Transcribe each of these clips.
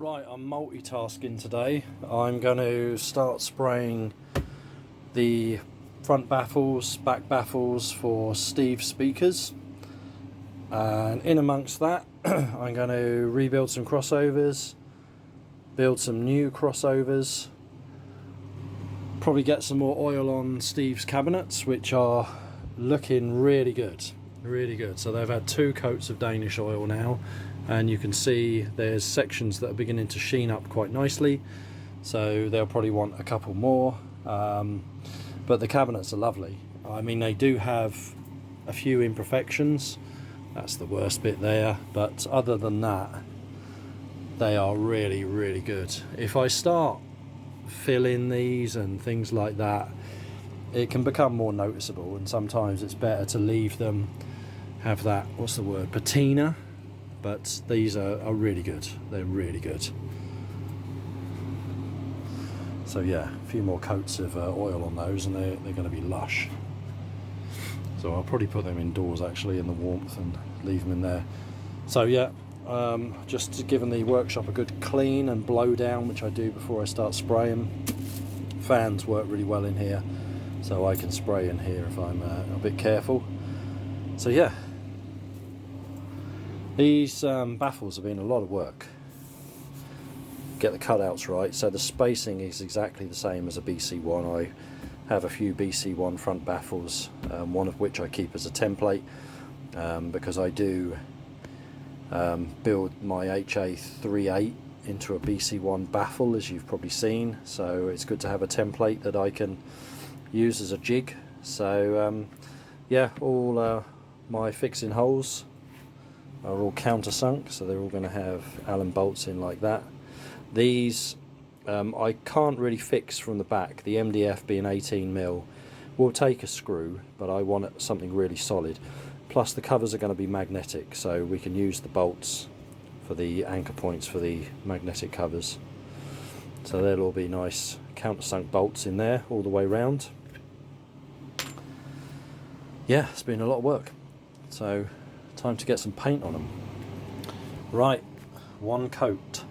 Right, I'm multitasking today. I'm going to start spraying the front baffles, back baffles for Steve's speakers. And in amongst that, I'm going to rebuild some crossovers, build some new crossovers, probably get some more oil on Steve's cabinets, which are looking really good. Really good. So they've had 2 coats of Danish oil now, and you can see there's sections that are beginning to sheen up quite nicely, so they'll probably want a couple more. But the cabinets are lovely. I mean, they do have a few imperfections. That's the worst bit there, but other than that, they are really, really good. If I start filling these and things like that, it can become more noticeable, and sometimes it's better to leave them have that, what's the word, patina. But these are really good. They're really good. So yeah, a few more coats of oil on those and they're going to be lush. So I'll probably put them indoors actually in the warmth and leave them in there. So yeah, just giving the workshop a good clean and blow down, which I do before I start spraying. Fans work really well in here, so I can spray in here if I'm a bit careful. So yeah, these baffles have been a lot of work. Get the cutouts right, so the spacing is exactly the same as a BC1. I have a few BC1 front baffles, one of which I keep as a template, because I do build my HA38 into a BC1 baffle, as you've probably seen, so it's good to have a template that I can use as a jig. So yeah, all my fixing holes are all countersunk, so they're all going to have Allen bolts in like that. These I can't really fix from the back. The MDF being 18mm will take a screw, but I want something really solid. Plus the covers are going to be magnetic, so we can use the bolts for the anchor points for the magnetic covers. So there'll all be nice countersunk bolts in there all the way round. Yeah, it's been a lot of work. So time to get some paint on them. Right, 1 coat.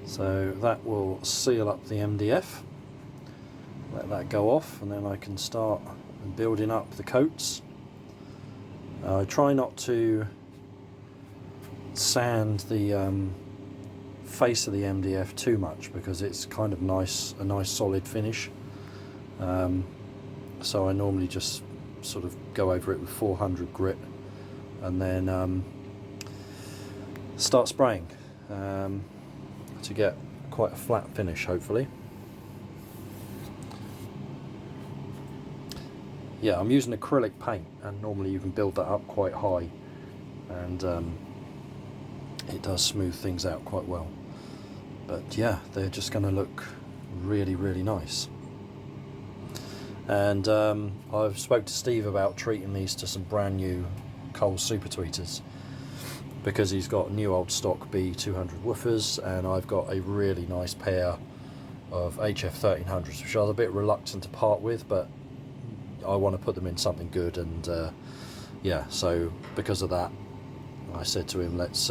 So that will seal up the MDF. Let that go off, and then I can start building up the coats. I try not to sand the face of the MDF too much, because it's kind of a nice solid finish. So I normally just sort of go over it with 400 grit and then start spraying to get quite a flat finish, hopefully. Yeah, I'm using acrylic paint, and normally you can build that up quite high, and it does smooth things out quite well. But yeah, they're just going to look really, really nice. And I've spoke to Steve about treating these to some brand new Cole Super Tweeters, because he's got new old stock B200 woofers, and I've got a really nice pair of HF1300s, which I was a bit reluctant to part with, but I want to put them in something good. And yeah, so because of that, I said to him, let's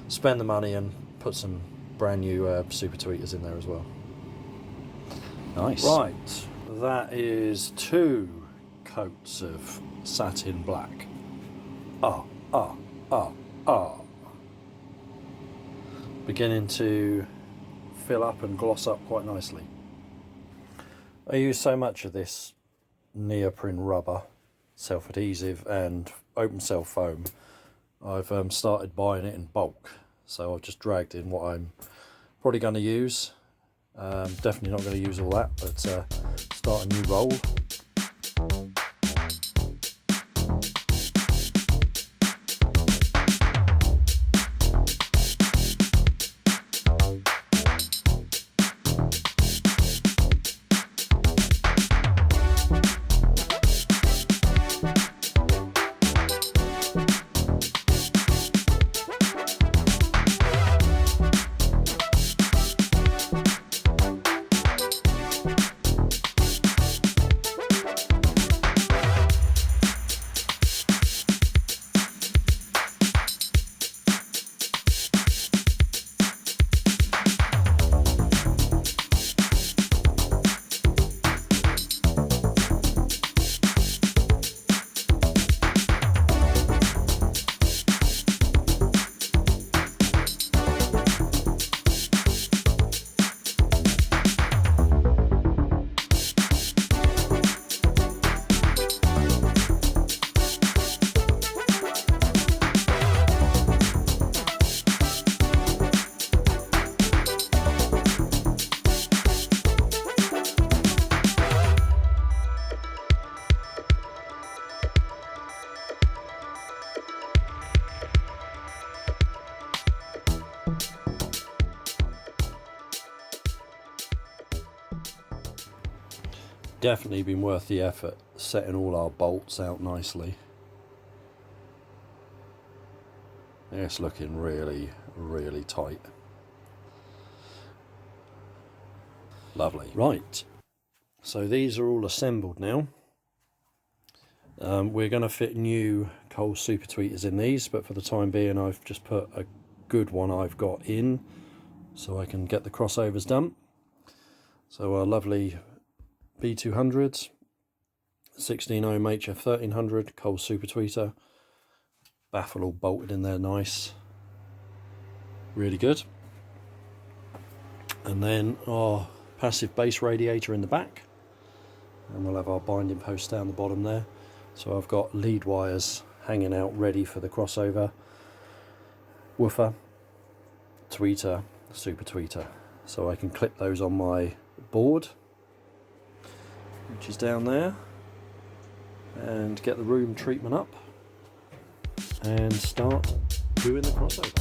spend the money and put some brand new Super Tweeters in there as well. Nice. Right, that is 2 coats of satin black. Beginning to fill up and gloss up quite nicely. I use so much of this neoprene rubber, self-adhesive and open cell foam. I've started buying it in bulk, so I've just dragged in what I'm probably going to use. Definitely not going to use all that, but start a new roll. Definitely been worth the effort setting all our bolts out nicely. It's looking really, really tight. Lovely. Right, so these are all assembled now. We're going to fit new Cole super tweeters in these, but for the time being I've just put a good one I've got in so I can get the crossovers done. So our lovely B200, 16 ohm HF 1300 Cole super tweeter, baffle all bolted in there nice, really good. And then our passive base radiator in the back, and we'll have our binding post down the bottom there. So I've got lead wires hanging out ready for the crossover, woofer, tweeter, super tweeter, so I can clip those on my board, which is down there, and get the room treatment up and start doing the crossover.